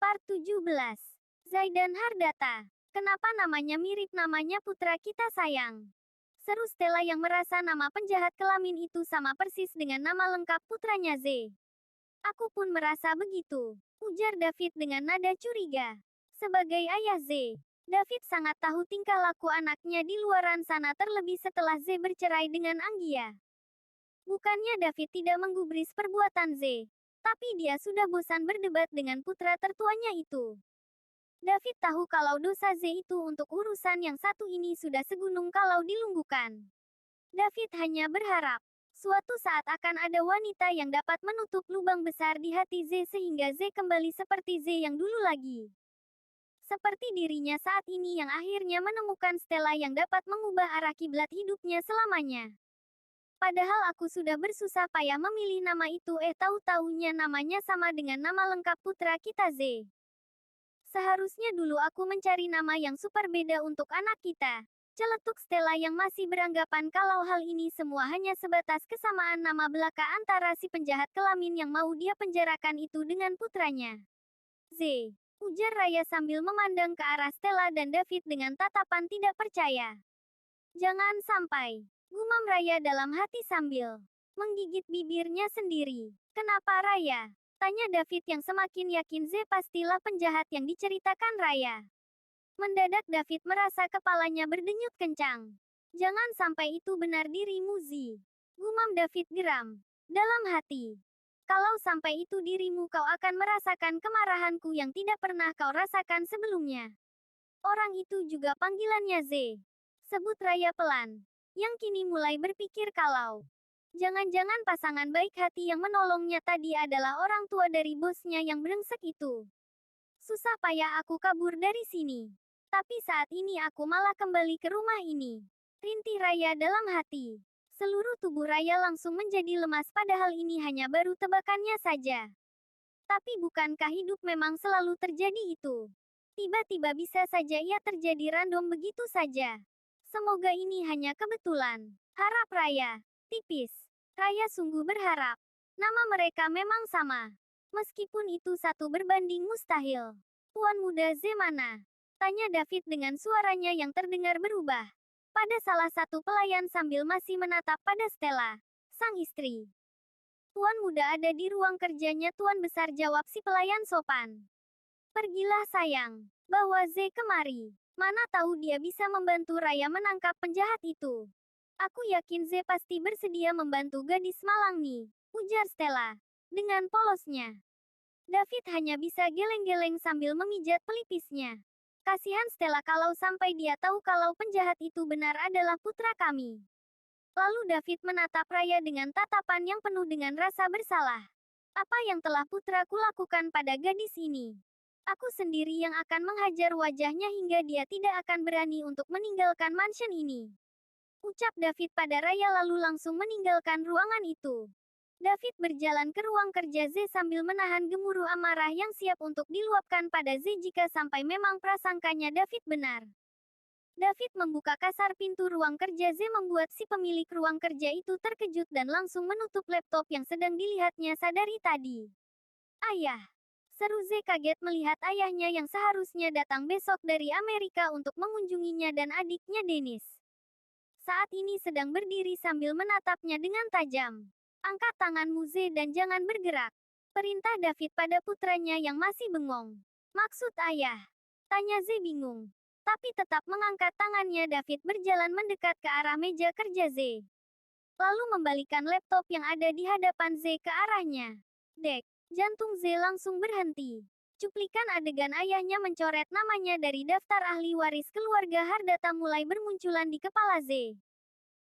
Part 17. Zaidan Hardata. Kenapa namanya mirip namanya putra kita sayang? Seru Stella yang merasa nama penjahat kelamin itu sama persis dengan nama lengkap putranya Z. Aku pun merasa begitu, ujar David dengan nada curiga. Sebagai ayah Z, David sangat tahu tingkah laku anaknya di luaran sana terlebih setelah Z bercerai dengan Anggia. Bukannya David tidak menggubris perbuatan Z, tapi dia sudah bosan berdebat dengan putra tertuanya itu. David tahu kalau dosa Z itu untuk urusan yang satu ini sudah segunung kalau dilunggukan. David hanya berharap, suatu saat akan ada wanita yang dapat menutup lubang besar di hati Z sehingga Z kembali seperti Z yang dulu lagi. Seperti dirinya saat ini yang akhirnya menemukan Stella yang dapat mengubah arah kiblat hidupnya selamanya. Padahal aku sudah bersusah payah memilih nama itu, tahu-tahunya namanya sama dengan nama lengkap putra kita Z. Seharusnya dulu aku mencari nama yang super beda untuk anak kita. Celetuk Stella yang masih beranggapan kalau hal ini semua hanya sebatas kesamaan nama belaka antara si penjahat kelamin yang mau dia penjarakan itu dengan putranya. Z, ujar Raya sambil memandang ke arah Stella dan David dengan tatapan tidak percaya. Jangan sampai, gumam Raya dalam hati sambil menggigit bibirnya sendiri. Kenapa Raya? Tanya David yang semakin yakin Z pastilah penjahat yang diceritakan Raya. Mendadak David merasa kepalanya berdenyut kencang. Jangan sampai itu benar dirimu Z. Gumam David geram dalam hati. Kalau sampai itu dirimu, kau akan merasakan kemarahanku yang tidak pernah kau rasakan sebelumnya. Orang itu juga panggilannya Z. Sebut Raya pelan. Yang kini mulai berpikir kalau jangan-jangan pasangan baik hati yang menolongnya tadi adalah orang tua dari bosnya yang brengsek itu. Susah payah aku kabur dari sini. Tapi saat ini aku malah kembali ke rumah ini. Rintih Raya dalam hati. Seluruh tubuh Raya langsung menjadi lemas padahal ini hanya baru tebakannya saja. Tapi bukankah hidup memang selalu terjadi itu? Tiba-tiba bisa saja ia terjadi random begitu saja. Semoga ini hanya kebetulan. Harap Raya. Tipis. Raya sungguh berharap. Nama mereka memang sama. Meskipun itu satu berbanding mustahil. Tuan muda Z mana? Tanya David dengan suaranya yang terdengar berubah. Pada salah satu pelayan sambil masih menatap pada Stella, sang istri. Tuan muda ada di ruang kerjanya Tuan Besar, jawab si pelayan sopan. Pergilah sayang. Bawa Z kemari. Mana tahu dia bisa membantu Raya menangkap penjahat itu. Aku yakin Z pasti bersedia membantu gadis malang nih, ujar Stella dengan polosnya. David hanya bisa geleng-geleng sambil memijat pelipisnya. Kasihan Stella kalau sampai dia tahu kalau penjahat itu benar adalah putra kami. Lalu David menatap Raya dengan tatapan yang penuh dengan rasa bersalah. Apa yang telah putraku lakukan pada gadis ini? Aku sendiri yang akan menghajar wajahnya hingga dia tidak akan berani untuk meninggalkan mansion ini. Ucap David pada Raya lalu langsung meninggalkan ruangan itu. David berjalan ke ruang kerja Z sambil menahan gemuruh amarah yang siap untuk diluapkan pada Z jika sampai memang prasangkanya David benar. David membuka kasar pintu ruang kerja Z membuat si pemilik ruang kerja itu terkejut dan langsung menutup laptop yang sedang dilihatnya sadari tadi. Ayah! Seru Z kaget melihat ayahnya yang seharusnya datang besok dari Amerika untuk mengunjunginya dan adiknya Dennis. Saat ini sedang berdiri sambil menatapnya dengan tajam. Angkat tanganmu Z dan jangan bergerak. Perintah David pada putranya yang masih bengong. Maksud ayah? Tanya Z bingung. Tapi tetap mengangkat tangannya. David berjalan mendekat ke arah meja kerja Z. Lalu membalikan laptop yang ada di hadapan Z ke arahnya. Dek. Jantung Z langsung berhenti. Cuplikan adegan ayahnya mencoret namanya dari daftar ahli waris keluarga Hardata mulai bermunculan di kepala Z.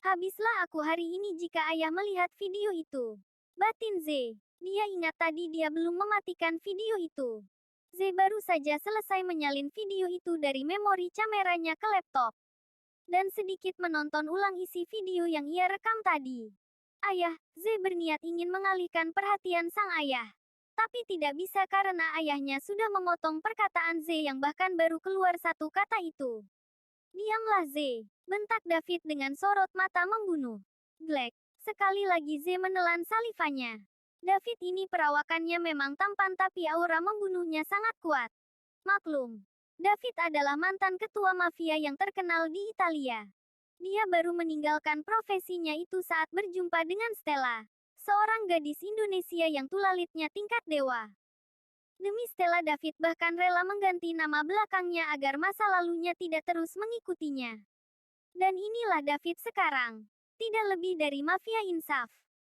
Habislah aku hari ini jika ayah melihat video itu. Batin Z. Dia ingat tadi dia belum mematikan video itu. Z baru saja selesai menyalin video itu dari memori kameranya ke laptop. Dan sedikit menonton ulang isi video yang ia rekam tadi. Ayah, Z berniat ingin mengalihkan perhatian sang ayah. Tapi tidak bisa karena ayahnya sudah memotong perkataan Z yang bahkan baru keluar satu kata itu. Diamlah Z, bentak David dengan sorot mata membunuh. Glek, sekali lagi Z menelan salivanya. David ini perawakannya memang tampan tapi aura membunuhnya sangat kuat. Maklum, David adalah mantan ketua mafia yang terkenal di Italia. Dia baru meninggalkan profesinya itu saat berjumpa dengan Stella, seorang gadis Indonesia yang tulalitnya tingkat dewa. Demi Stella, David bahkan rela mengganti nama belakangnya agar masa lalunya tidak terus mengikutinya. Dan inilah David sekarang. Tidak lebih dari mafia insaf.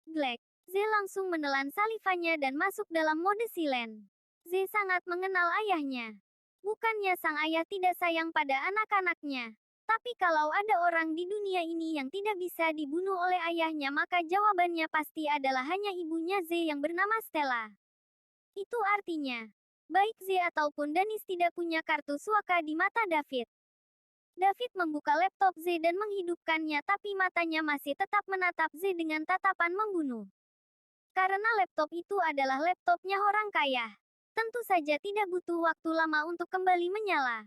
Black. Z langsung menelan salivanya dan masuk dalam mode silen. Z sangat mengenal ayahnya. Bukannya sang ayah tidak sayang pada anak-anaknya. Tapi kalau ada orang di dunia ini yang tidak bisa dibunuh oleh ayahnya, maka jawabannya pasti adalah hanya ibunya Z yang bernama Stella. Itu artinya, baik Z ataupun Danis tidak punya kartu suaka di mata David. David membuka laptop Z dan menghidupkannya, tapi matanya masih tetap menatap Z dengan tatapan membunuh. Karena laptop itu adalah laptopnya orang kaya. Tentu saja tidak butuh waktu lama untuk kembali menyala.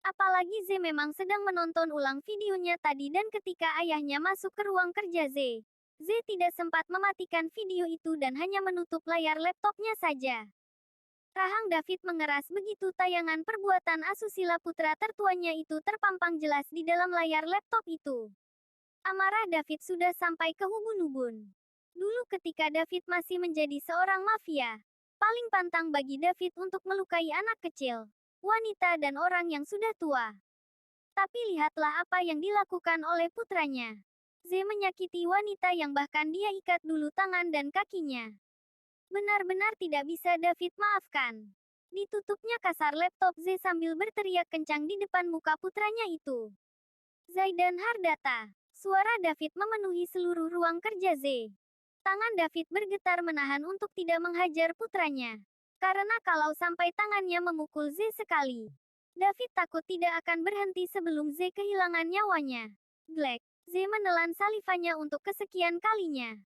Apalagi Z memang sedang menonton ulang videonya tadi dan ketika ayahnya masuk ke ruang kerja Z tidak sempat mematikan video itu dan hanya menutup layar laptopnya saja. Rahang David mengeras begitu tayangan perbuatan asusila putra tertuanya itu terpampang jelas di dalam layar laptop itu. Amarah David sudah sampai ke ubun-ubun. Dulu ketika David masih menjadi seorang mafia, paling pantang bagi David untuk melukai anak kecil, wanita dan orang yang sudah tua. Tapi lihatlah apa yang dilakukan oleh putranya. Z menyakiti wanita yang bahkan dia ikat dulu tangan dan kakinya. Benar-benar tidak bisa David maafkan. Ditutupnya kasar laptop Z sambil berteriak kencang di depan muka putranya itu. Zaidan Hardata. Suara David memenuhi seluruh ruang kerja Z. Tangan David bergetar menahan untuk tidak menghajar putranya. Karena kalau sampai tangannya memukul Z sekali, David takut tidak akan berhenti sebelum Z kehilangan nyawanya. Black. Z menelan salivanya untuk kesekian kalinya.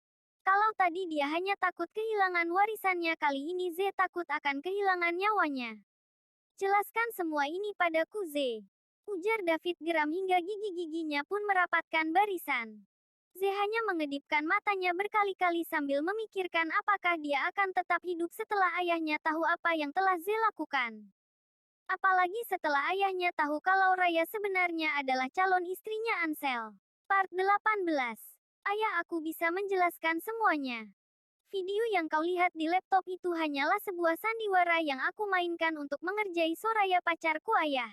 Kalau tadi dia hanya takut kehilangan warisannya, kali ini Z takut akan kehilangan nyawanya. Jelaskan semua ini padaku Z. Ujar David geram hingga gigi-giginya pun merapatkan barisan. Z hanya mengedipkan matanya berkali-kali sambil memikirkan apakah dia akan tetap hidup setelah ayahnya tahu apa yang telah Z lakukan. Apalagi setelah ayahnya tahu kalau Raya sebenarnya adalah calon istrinya Ansel. Part 18. Ayah, aku bisa menjelaskan semuanya. Video yang kau lihat di laptop itu hanyalah sebuah sandiwara yang aku mainkan untuk mengerjai Soraya, pacarku ayah.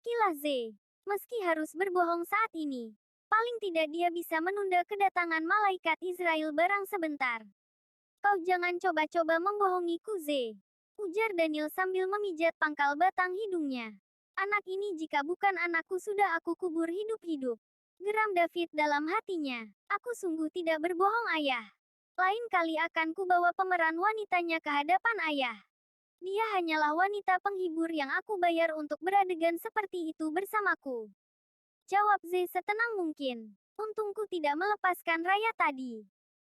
Kilah Z. Meski harus berbohong saat ini, paling tidak dia bisa menunda kedatangan malaikat Israel barang sebentar. Kau jangan coba-coba membohongiku Z. Ujar Daniel sambil memijat pangkal batang hidungnya. Anak ini jika bukan anakku sudah aku kubur hidup-hidup. Geram David dalam hatinya. Aku sungguh tidak berbohong ayah. Lain kali akan kubawa pemeran wanitanya ke hadapan ayah. Dia hanyalah wanita penghibur yang aku bayar untuk beradegan seperti itu bersamaku. Jawab Z setenang mungkin. Untungku tidak melepaskan Raya tadi.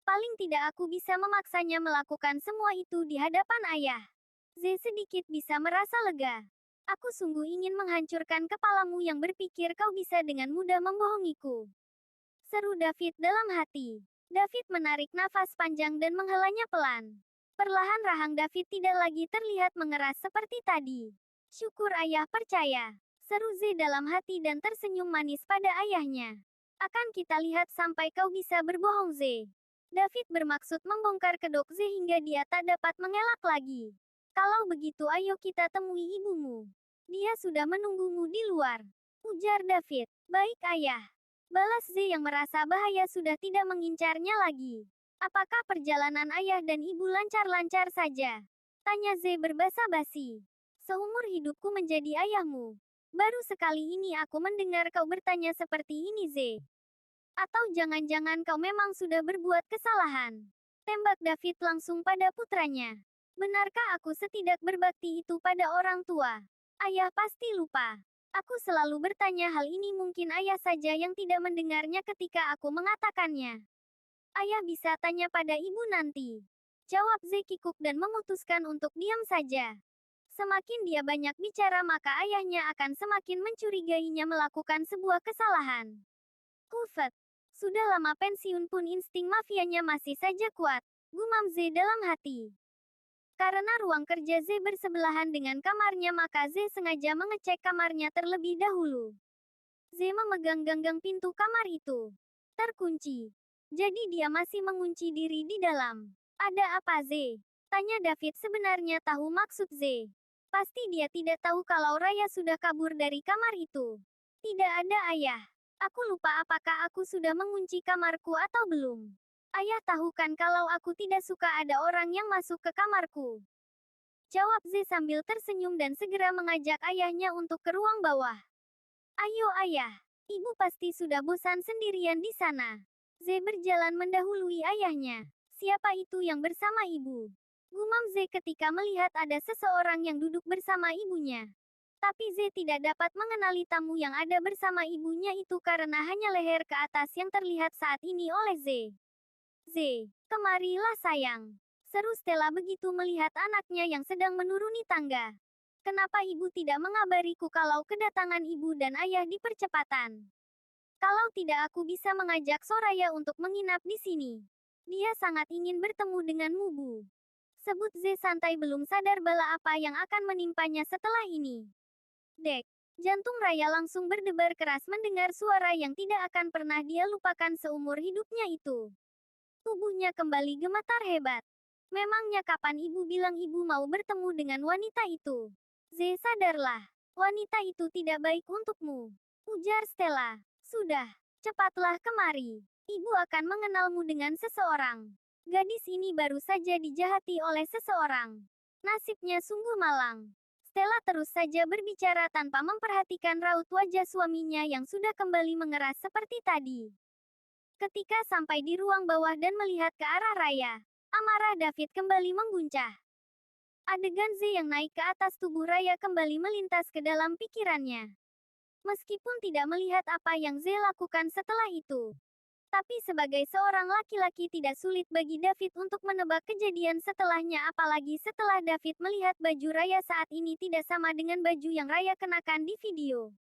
Paling tidak aku bisa memaksanya melakukan semua itu di hadapan ayah. Z sedikit bisa merasa lega. Aku sungguh ingin menghancurkan kepalamu yang berpikir kau bisa dengan mudah membohongiku. Seru David dalam hati. David menarik nafas panjang dan menghelanya pelan. Perlahan rahang David tidak lagi terlihat mengeras seperti tadi. Syukur ayah percaya. Seru Z dalam hati dan tersenyum manis pada ayahnya. Akan kita lihat sampai kau bisa berbohong Z. David bermaksud membongkar kedok Z hingga dia tak dapat mengelak lagi. Kalau begitu ayo kita temui ibumu. Dia sudah menunggumu di luar. Ujar David. Baik ayah. Balas Z yang merasa bahaya sudah tidak mengincarnya lagi. Apakah perjalanan ayah dan ibu lancar-lancar saja? Tanya Z berbasa-basi. Seumur hidupku menjadi ayahmu. Baru sekali ini aku mendengar kau bertanya seperti ini Z. Atau jangan-jangan kau memang sudah berbuat kesalahan? Tembak David langsung pada putranya. Benarkah aku setidak berbakti itu pada orang tua? Ayah pasti lupa. Aku selalu bertanya hal ini, mungkin ayah saja yang tidak mendengarnya ketika aku mengatakannya. Ayah bisa tanya pada ibu nanti. Jawab Z kikuk dan memutuskan untuk diam saja. Semakin dia banyak bicara maka ayahnya akan semakin mencurigainya melakukan sebuah kesalahan. Kufet. Sudah lama pensiun pun insting mafianya masih saja kuat. Gumam Z dalam hati. Karena ruang kerja Z bersebelahan dengan kamarnya maka Z sengaja mengecek kamarnya terlebih dahulu. Z memegang ganggang pintu kamar itu. Terkunci. Jadi dia masih mengunci diri di dalam. Ada apa Z? Tanya David sebenarnya tahu maksud Z. Pasti dia tidak tahu kalau Raya sudah kabur dari kamar itu. Tidak ada ayah. Aku lupa apakah aku sudah mengunci kamarku atau belum. Ayah tahu kan kalau aku tidak suka ada orang yang masuk ke kamarku. Jawab Z sambil tersenyum dan segera mengajak ayahnya untuk ke ruang bawah. Ayo ayah, ibu pasti sudah bosan sendirian di sana. Z berjalan mendahului ayahnya. Siapa itu yang bersama ibu? Gumam Z ketika melihat ada seseorang yang duduk bersama ibunya. Tapi Z tidak dapat mengenali tamu yang ada bersama ibunya itu karena hanya leher ke atas yang terlihat saat ini oleh Z. Z, kemarilah sayang. Seru Stella begitu melihat anaknya yang sedang menuruni tangga. Kenapa ibu tidak mengabariku kalau kedatangan ibu dan ayah di percepatan? Kalau tidak aku bisa mengajak Soraya untuk menginap di sini. Dia sangat ingin bertemu denganmu Bu. Sebut Z santai belum sadar bala apa yang akan menimpanya setelah ini. Dek, jantung Raya langsung berdebar keras mendengar suara yang tidak akan pernah dia lupakan seumur hidupnya itu. Tubuhnya kembali gemetar hebat. Memangnya kapan ibu bilang ibu mau bertemu dengan wanita itu? Z sadarlah. Wanita itu tidak baik untukmu. Ujar Stella. Sudah. Cepatlah kemari. Ibu akan mengenalmu dengan seseorang. Gadis ini baru saja dijahati oleh seseorang. Nasibnya sungguh malang. Stella terus saja berbicara tanpa memperhatikan raut wajah suaminya yang sudah kembali mengeras seperti tadi. Ketika sampai di ruang bawah dan melihat ke arah Raya, amarah David kembali mengguncah. Adegan Z yang naik ke atas tubuh Raya kembali melintas ke dalam pikirannya. Meskipun tidak melihat apa yang Z lakukan setelah itu. Tapi sebagai seorang laki-laki tidak sulit bagi David untuk menebak kejadian setelahnya apalagi setelah David melihat baju Raya saat ini tidak sama dengan baju yang Raya kenakan di video.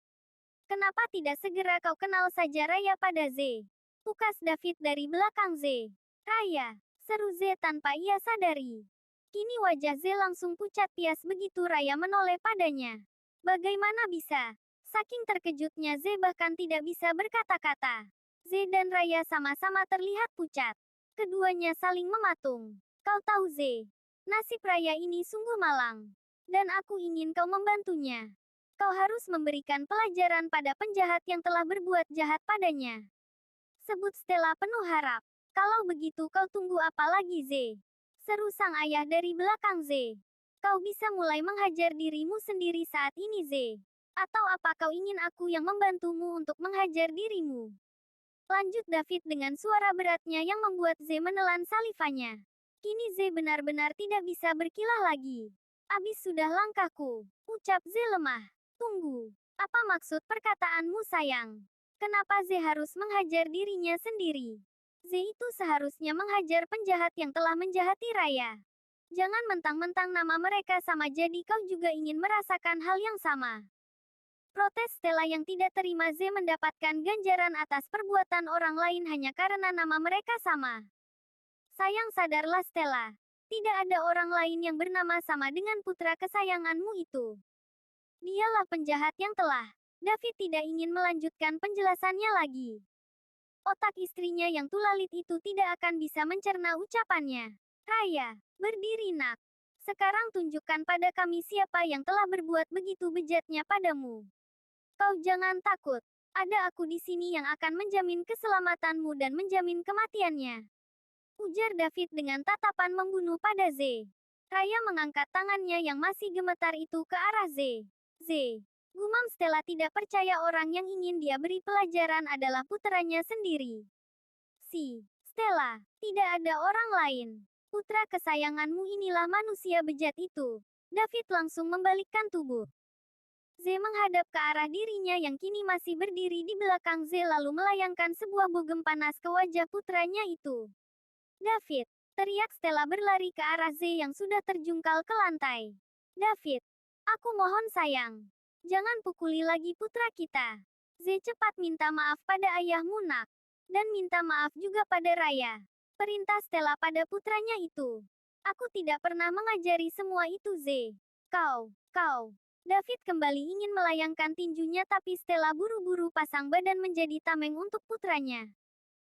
Kenapa tidak segera kau kenal saja Raya pada Z? Pukas David dari belakang Z. Raya, seru Z tanpa ia sadari. Kini wajah Z langsung pucat pias begitu Raya menoleh padanya. Bagaimana bisa? Saking terkejutnya Z bahkan tidak bisa berkata-kata. Z dan Raya sama-sama terlihat pucat. Keduanya saling mematung. Kau tahu Z, nasib Raya ini sungguh malang. Dan aku ingin kau membantunya. Kau harus memberikan pelajaran pada penjahat yang telah berbuat jahat padanya. Sebut Stella penuh harap. Kalau begitu kau tunggu apa lagi Z? Seru sang ayah dari belakang Z. Kau bisa mulai menghajar dirimu sendiri saat ini Z. Atau apa kau ingin aku yang membantumu untuk menghajar dirimu? Lanjut David dengan suara beratnya yang membuat Z menelan salivanya. Kini Z benar-benar tidak bisa berkilah lagi. Abis sudah langkahku. Ucap Z lemah. Tunggu. Apa maksud perkataanmu sayang? Kenapa Z harus menghajar dirinya sendiri? Z itu seharusnya menghajar penjahat yang telah menjahati Raya. Jangan mentang-mentang nama mereka sama jadi kau juga ingin merasakan hal yang sama. Protes Stella yang tidak terima Z mendapatkan ganjaran atas perbuatan orang lain hanya karena nama mereka sama. Sayang sadarlah Stella. Tidak ada orang lain yang bernama sama dengan putra kesayanganmu itu. Dialah penjahat yang telah. David tidak ingin melanjutkan penjelasannya lagi. Otak istrinya yang tulalit itu tidak akan bisa mencerna ucapannya. Raya, berdiri nak. Sekarang tunjukkan pada kami siapa yang telah berbuat begitu bejatnya padamu. Kau jangan takut. Ada aku di sini yang akan menjamin keselamatanmu dan menjamin kematiannya. Ujar David dengan tatapan membunuh pada Z. Raya mengangkat tangannya yang masih gemetar itu ke arah Z. Z. Gumam Stella tidak percaya orang yang ingin dia beri pelajaran adalah putranya sendiri. Si, Stella, tidak ada orang lain. Putra kesayanganmu inilah manusia bejat itu. David langsung membalikkan tubuh. Z menghadap ke arah dirinya yang kini masih berdiri di belakang Z lalu melayangkan sebuah bogem panas ke wajah putranya itu. David, teriak Stella berlari ke arah Z yang sudah terjungkal ke lantai. David, aku mohon sayang. Jangan pukuli lagi putra kita. Z cepat minta maaf pada ayahmu nak. Dan minta maaf juga pada Raya. Perintah Stella pada putranya itu. Aku tidak pernah mengajari semua itu, Z. Kau. David kembali ingin melayangkan tinjunya tapi Stella buru-buru pasang badan menjadi tameng untuk putranya.